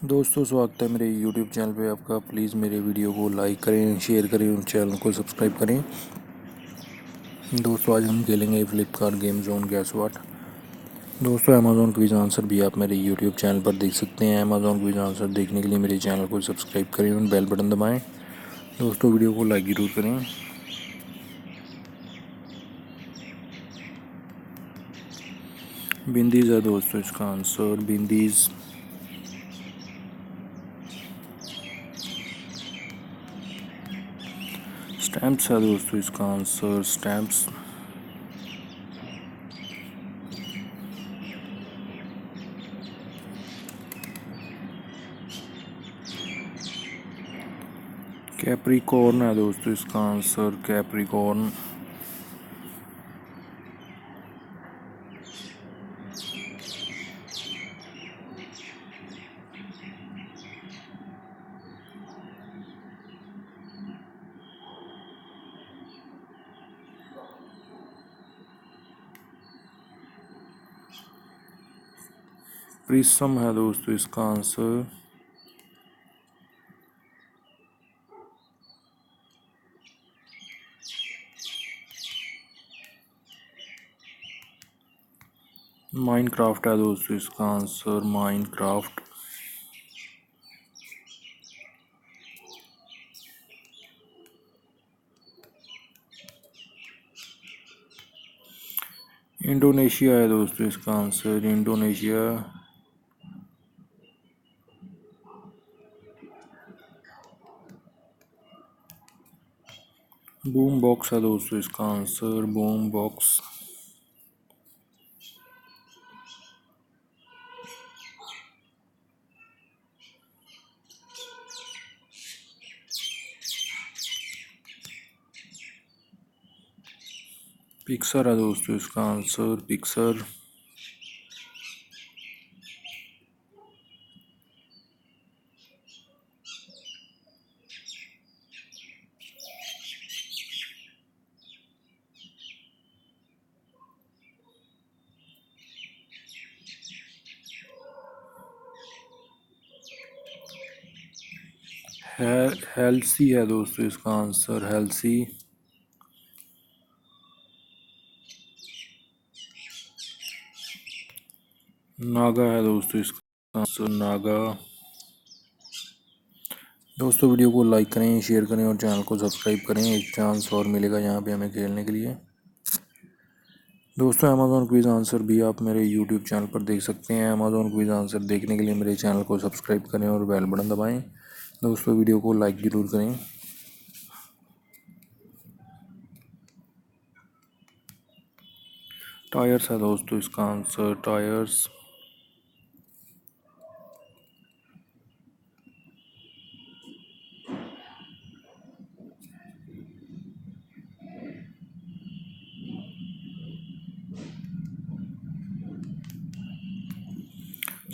दोस्तों स्वागत है मेरे YouTube चैनल पे आपका। प्लीज़ मेरे वीडियो को लाइक करें, शेयर करें और चैनल को सब्सक्राइब करें। दोस्तों आज हम खेलेंगे फ्लिपकार्ट गेम जोन गैस वाट। दोस्तों अमेज़ॉन क्विज आंसर भी आप मेरे YouTube चैनल पर देख सकते हैं। अमेज़ॉन क्विज आंसर देखने के लिए मेरे चैनल को सब्सक्राइब करें और बेल बटन दबाएँ। दोस्तों वीडियो को लाइक ज़रूर करें। बिंदीज़ है दोस्तों इसका आंसर, बिंदीज़। स्टैम्प्स है दोस्तों इसका आंसर, स्टैम्प्स। कैप्रिकॉर्न है दोस्तों इसका आंसर, कैप्रिकॉर्न। प्रिज्म है दोस्तों इसका आंसर। माइनक्राफ्ट है दोस्तों इसका आंसर, माइनक्राफ्ट। इंडोनेशिया है दोस्तों इसका आंसर, इंडोनेशिया। बूम बॉक्स है दोस्तों इसका आंसर, बूम बॉक्स। पिक्सर है दोस्तों इसका आंसर, पिक्सर। हेल्सी है दोस्तों इसका आंसर, हेल्सी। नागा है दोस्तों इसका आंसर, नागा। दोस्तों वीडियो को लाइक करें, शेयर करें और चैनल को सब्सक्राइब करें। एक चांस और मिलेगा यहाँ पे हमें खेलने के लिए। दोस्तों अमेज़ॉन क्विज आंसर भी आप मेरे YouTube चैनल पर देख सकते हैं। अमेज़ॉन क्विज आंसर देखने के लिए मेरे चैनल को सब्सक्राइब करें और बेल बटन दबाएं। दोस्तों वीडियो को लाइक ज़रूर करें। टायर्स है दोस्तों इसका आंसर, टायर्स।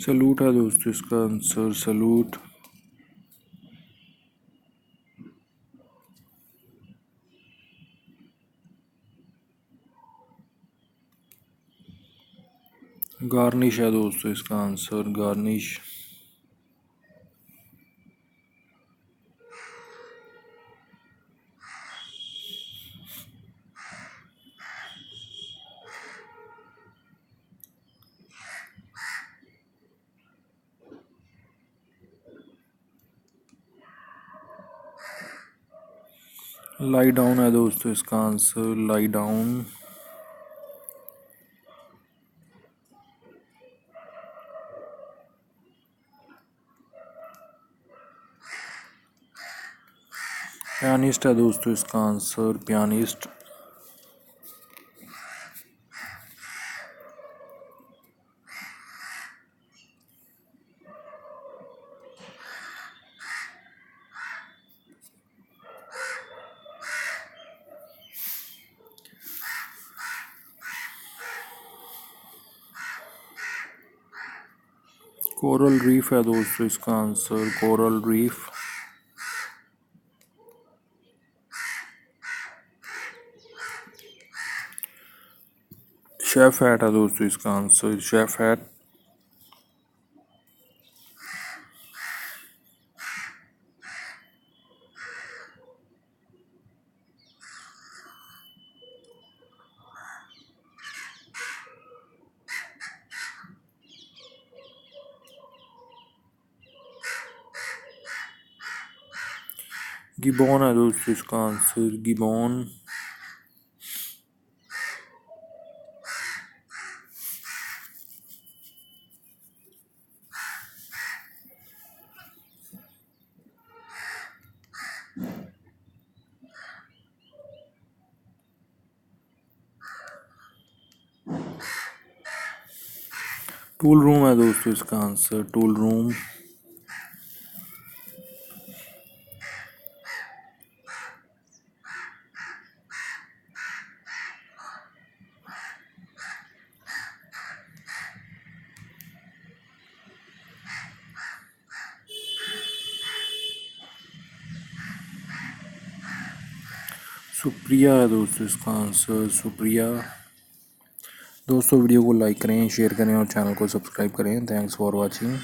सलूट है दोस्तों इसका आंसर, सलूट। गार्निश है दोस्तों इसका आंसर, गार्निश। लाई डाउन है दोस्तों इसका आंसर, लाई डाउन। पियानिस्ट है दोस्तों इसका आंसर, पियानिस्ट। कोरल रीफ है दोस्तों इसका answer, coral reef. Chef hat है दोस्तों इसका आंसर, शेफ हैट। गिबॉन है दोस्तों इसका आंसर, गिबॉन। टूल रूम है दोस्तों इसका आंसर, टूल रूम। सुप्रिया है दोस्तों इसका आंसर, सुप्रिया। दोस्तों वीडियो को लाइक करें, शेयर करें और चैनल को सब्सक्राइब करें। Thanks for watching.